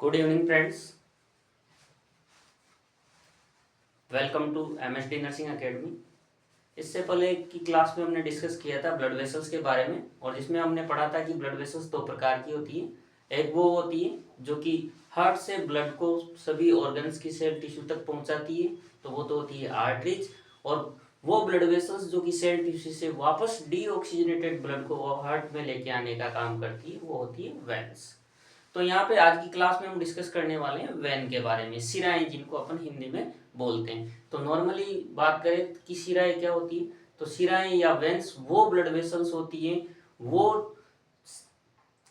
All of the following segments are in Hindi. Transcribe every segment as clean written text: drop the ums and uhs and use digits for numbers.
Good evening friends, welcome to MSD nursing academy. इससे पहले की क्लास में हमने डिस्कस किया था ब्लड वेसल्स के बारे में, और जिसमें हमने पढ़ा था कि ब्लड वेसल्स दो प्रकार की होती है। एक वो होती है जो कि हार्ट से ब्लड को सभी ऑर्गन्स की सेल टिश्यू तक पहुंचाती है, तो वो तो होती है आर्टरीज। और वो ब्लड वेसल्स जो कि सेल टिश्यू से वापस डीऑक्सीजनेटेड ब्लड को हार्ट में लेके आने का काम करती है, वो होती है वेन्स। तो यहाँ पे आज की क्लास में हम डिस्कस करने वाले हैं वेन के बारे में, शिराएं जिनको अपन हिंदी में बोलते हैं। तो नॉर्मली बात करें कि शिराएं क्या होती है, तो शिराएं या वेन्स वो ब्लड वेसल्स होती हैं, वो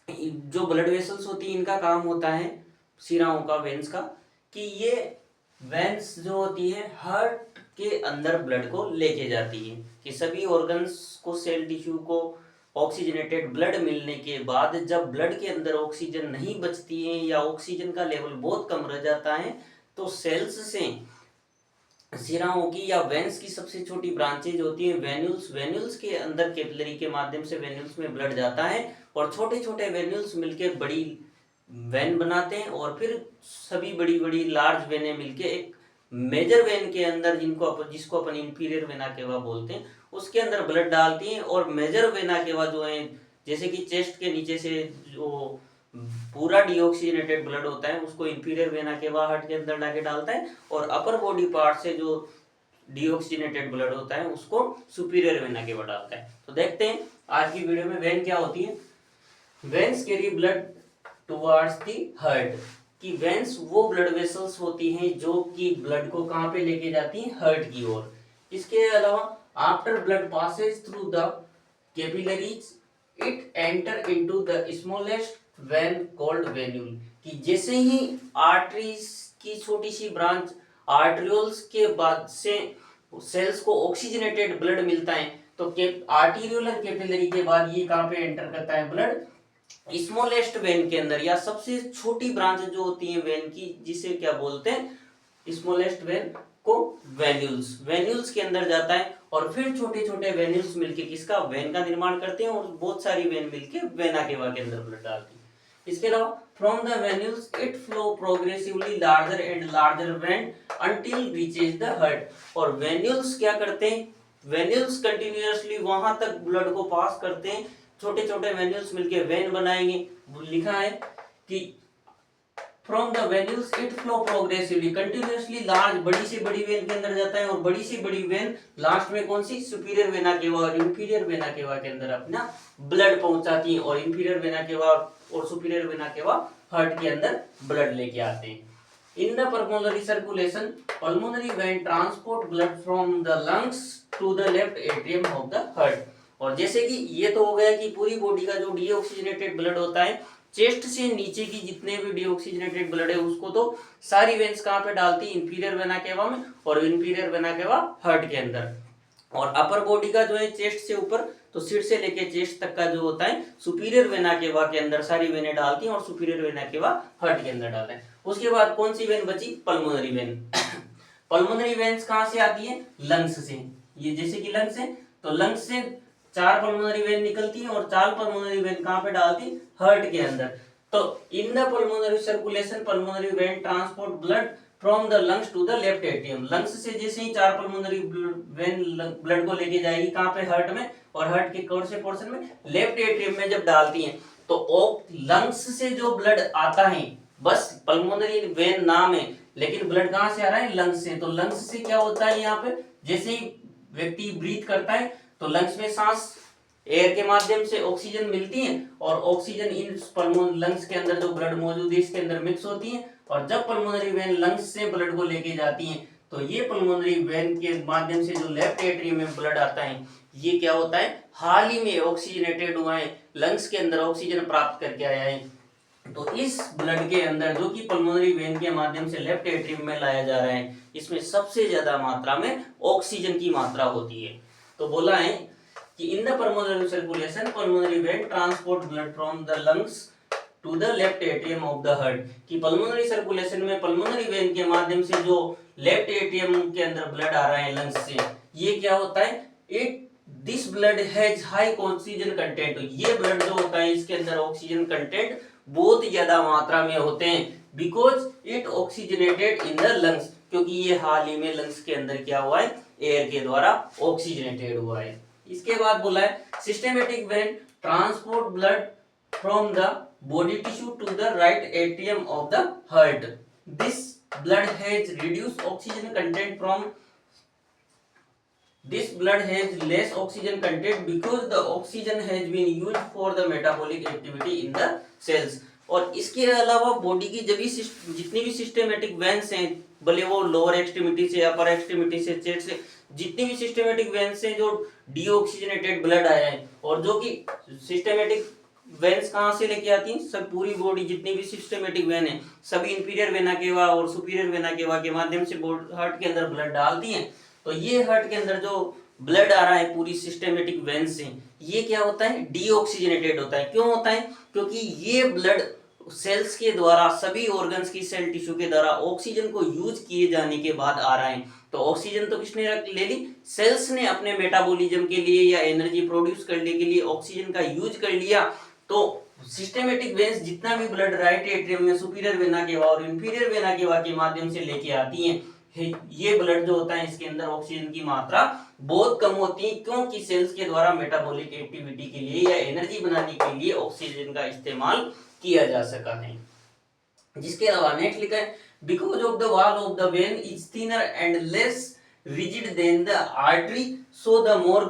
जो ब्लड वेसल्स होती है इनका काम होता है, शिराओं का, वेन्स का, कि ये वेन्स जो होती है हार्ट के अंदर ब्लड को लेके जाती है, कि सभी ऑर्गन्स को, सेल टिश्यू को ऑक्सीजनेटेड ब्लड मिलने के बाद जब ब्लड के अंदर ऑक्सीजन नहीं बचती है या ऑक्सीजन का लेवल बहुत कम रह जाता है, तो सेल्स से शिराओं की या वेन्स की सबसे छोटी ब्रांचेज होती है वेन्यूल्स। वेन्यूल्स के अंदर कैपिलरी के माध्यम से वेन्यूल्स में ब्लड जाता है, और छोटे छोटे वेन्यूल्स मिलकर बड़ी वेन बनाते हैं, और फिर सभी बड़ी बड़ी लार्ज वेनें मिलके एक मेजर वेन के अंदर, जिसको अपन इंफीरियर वेना केवा बोलते हैं, उसके अंदर ब्लड डालती हैं। और मेजर वेना केवा जो है, जैसे कि चेस्ट के नीचे से जो पूरा डीऑक्सीजनेटेड ब्लड होता है उसको इंफीरियर वेना केवा हार्ट के अंदर लाके डालता है, और अपर बॉडी पार्ट से जो डीऑक्सीजनेटेड ब्लड होता है उसको सुपीरियर वेना केवा डालता है। तो देखते हैं आज की वीडियो में वेन क्या होती है। Veins carry blood towards the heart, कि वेन्स वो ब्लड वेसल्स होती हैं जो कि ब्लड को कहाँ पे लेके जाती हैं, हार्ट की ओर। इसके अलावा after blood Passage through the capillaries it enter into the smallest when called venule, कि जैसे ही आर्टरीज की छोटी सी ब्रांच आर्टरियोल्स के बाद से सेल्स को ऑक्सीजनेटेड ब्लड मिलता है, तो आर्टीरियोलर कैपिलरी के बाद ये कहाँ पे एंटर करता है, ब्लड स्मॉलेस्ट वेन के अंदर, या सबसे छोटी ब्रांच जो होती है वेन की, जिसे क्या बोलते हैं, स्मॉलेस्ट वेन को वेन्यूल्स। वेन्यूल्स के अंदर जाता है, और फिर छोटे छोटे वेन्यूल्स मिलके किसका, वेन का निर्माण करते हैं, और बहुत सारी वेन मिलके वेना केवा के अंदर ब्लड डालती है। इसके अलावा from the venules it flow progressively larger and larger when until reaches the heart. और वेन्यूल्स क्या करते हैं, वेन्यूल्स कंटिन्यूअसली वहां तक ब्लड को पास करते हैं, छोटे छोटे वेन्यूल्स मिलके वेन बनाएंगे। लिखा है कि from the venules it flow progressively, continuously large, बड़ी से बड़ी वेन के अंदर जाता है, और बड़ी से बड़ी वेन लास्ट में कौन सी, सुपीरियर वेना केवा और इंफीरियर वेना केवा के अंदर अपना ब्लड पहुंचाती है, और इंफीरियर वेना केवा और सुपीरियर वेना केवा हार्ट के अंदर ब्लड लेके आते हैं। In the pulmonary circulation pulmonary vein transport blood from the lungs to the left atrium of the heart. और जैसे कि ये तो हो गया कि पूरी बॉडी का जो डीऑक्सीजनेटेड ब्लड होता है, चेस्ट से नीचे की जितने भी डीऑक्सीजनेटेड ब्लड है उसको तो सारी वेन्स कहाँ पे डालती है, इंफीरियर वेना केवा में, और इंफीरियर वेना केवा हार्ट के अंदर। और अपर बॉडी का जो है चेस्ट से ऊपर, तो सिर से लेके चेस्ट तक का जो होता है सुपीरियर वेना केवा के अंदर सारी वेने डालती हैं, और सुपीरियर वेना केवा हार्ट के अंदर डालते हैं। उसके बाद कौन सी वेन बची, पल्मोनरी वेन। पल्मोनरी वेन्स कहाँ से आती है, लंग्स से। ये जैसे कि लंग्स है, तो लंग्स से 4 पल्मोनरी वेन निकलती है, और 4 पल्मोनरी वेन कहाँ पे डालती, हार्ट के अंदर। तो in the pulmonary circulation pulmonary vein transport blood from the lungs to the left atrium. Lungs से जैसे ही 4 पल्मोनरी वेन ब्लड को लेके जाएगी कहाँ पे, हार्ट में, और हार्ट के कौन से पोर्शन में, लेफ्ट एट्रियम में जब डालती हैं, तो लंग्स से जो ब्लड आता है, बस पल्मोनरी वेन नाम है, लेकिन ब्लड कहाँ से आ रहा है, लंग्स से। तो लंग्स से क्या होता है, यहाँ पे जैसे ही व्यक्ति ब्रीथ करता है तो लंग्स में सांस, एयर के माध्यम से ऑक्सीजन मिलती है, और ऑक्सीजन इन पल्मोनरी लंग्स के अंदर जो ब्लड मौजूद है इसके अंदर मिक्स होती है, और जब पल्मोनरी वेन लंग्स से ब्लड को लेके जाती है, तो ये पल्मोनरी वेन के माध्यम से जो लेफ्ट एट्रियम में ब्लड आता है, ये क्या होता है, हाल ही में ऑक्सीजनेटेड हुआ है, लंग्स के अंदर ऑक्सीजन प्राप्त करके आया है। तो इस ब्लड के अंदर जो कि पल्मोनरी वेन के माध्यम से लेफ्ट एट्रियम में लाया जा रहा है, इसमें सबसे ज्यादा मात्रा में ऑक्सीजन की मात्रा होती है। तो बोला है कि in the pulmonary circulation pulmonary vein transport blood from the lungs to the left atrium of the heart, कि पल्मोनरी सर्कुलेशन में पल्मोनरी वेन के माध्यम से जो लेफ्ट एट्रियम के अंदर ब्लड आ रहा है लंग्स से, ये क्या होता है, it this blood has high oxygen content. ये ब्लड जो होता है इसके अंदर ऑक्सीजन कंटेंट बहुत ज्यादा मात्रा में होते हैं, because it oxygenated in the lungs, क्योंकि ये हाल ही में लंग्स के अंदर क्या हुआ है, एयर के द्वारा ऑक्सीजनेटेड हुआ है। इसके बाद बोला है systematic vein transport blood from the body tissue to the right atrium of the heart. This blood has reduced oxygen content from this blood has less oxygen content because the oxygen has been used for the metabolic activity in the cells। और इसके अलावा बॉडी की जब भी जितनी भी सिस्टेमेटिक वेन्स हैं, भले वो लोअर एक्सट्रीमिटी से, अपर एक्सट्रीमिटी से, चेस्ट से, जितनी भी सिस्टेमेटिक वेन्स हैं जो डीऑक्सीजनेटेड ब्लड आया है, और जो कि सिस्टेमेटिक वेन्स कहाँ से लेके आती हैं, सब पूरी बॉडी जितनी भी सिस्टेमेटिक वेन है सभी इंफीरियर वेना केवा और सुपीरियर वेना केवा के माध्यम से हार्ट के अंदर ब्लड डालती हैं। तो ये हार्ट के अंदर जो ब्लड आ रहा है पूरी सिस्टेमेटिक वेन से, ये क्या होता है, डीऑक्सीजनेटेड होता है। क्यों होता है, क्योंकि ये ब्लड सेल्स के द्वारा, सभी ऑर्गन्स की सेल टिश्यू के द्वारा ऑक्सीजन को यूज किए जाने के बाद आ रहा है। तो ऑक्सीजन तो किसने ले ली, सेल्स ने अपने मेटाबॉलिज्म के लिए या एनर्जी प्रोड्यूस करने के लिए ऑक्सीजन का यूज कर लिया। तो सिस्टेमेटिक वेन्स जितना भी ब्लड राइट एट्रियम में सुपीरियर वेना केवा और इंफीरियर वेना केवा के माध्यम से लेके आती हैं, ये ब्लड जो होता है इसके अंदर ऑक्सीजन की मात्रा बहुत कम होती है, क्योंकि सेल्स के द्वारा मेटाबॉलिक एक्टिविटी के लिए या एनर्जी बनाने के लिए ऑक्सीजन का इस्तेमाल किया जा सका है। जिसके अलावा नेक्स्ट लिखा है because of the wall of the vein is thinner and less rigid than the artery, so the more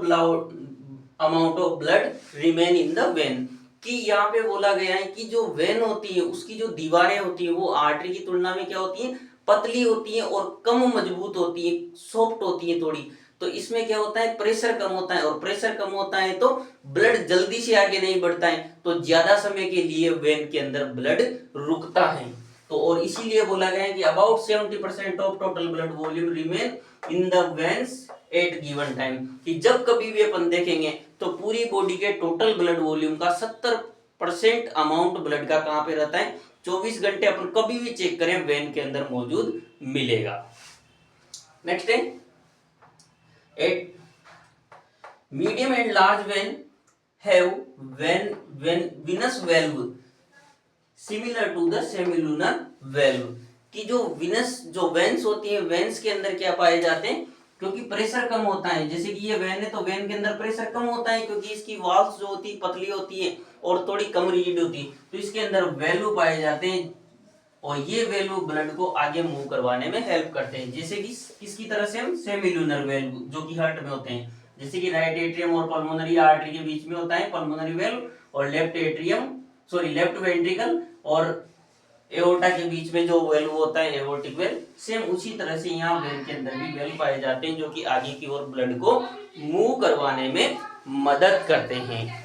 amount of blood remain in the vein. कि यहाँ पे बोला गया है कि जो वेन होती है उसकी जो दीवारें होती है वो आर्टरी की तुलना में क्या होती है, पतली होती है और कम मजबूत होती है, सॉफ्ट होती है थोड़ी। तो इसमें क्या होता है, प्रेशर कम होता है, और प्रेशर कम होता है तो ब्लड जल्दी से आगे नहीं बढ़ता है, तो ज्यादा समय के लिए वेन के अंदर ब्लड रुकता है। तो और इसीलिए बोला गया है कि about 70% of total blood volume remain in the veins at given time. कि जब कभी भी अपन देखेंगे तो पूरी बॉडी के टोटल ब्लड वॉल्यूम का 70% अमाउंट ब्लड का कहां पे रहता है, 24 घंटे अपन कभी भी चेक करें वेन के अंदर मौजूद मिलेगा। नेक्स्ट है at medium and large vein have venous valve similar to the semilunar valve. कि जो विनस जो वेन्स होती है, वेन्स के अंदर क्या पाए जाते हैं, क्योंकि प्रेशर कम होता है, जैसे कि ये वेन है तो वेन के अंदर प्रेशर कम होता है क्योंकि इसकी वॉल्स जो होती है पतली होती है और थोड़ी कम रिजिड होती है, तो इसके अंदर वैल्यू पाए जाते हैं और ये वैल्यू ब्लड को आगे मूव करवाने में हेल्प करते हैं। जैसे कि किसकी तरह से, हम सेमिलुनर वेल्व जो कि हार्ट में होते हैं, जैसे कि राइट एट्रियम और पल्मोनरी आर्टरी के बीच में होता है पल्मोनरी वेल्व, और लेफ्ट वेंट्रिकल और एओर्टा के बीच में जो वेल्व होता है एओर्टिक वेल्व, सेम उसी तरह से यहाँ वेन के अंदर भी वेल्व पाए जाते हैं जो कि आगे की ओर ब्लड को मूव करवाने में मदद करते हैं।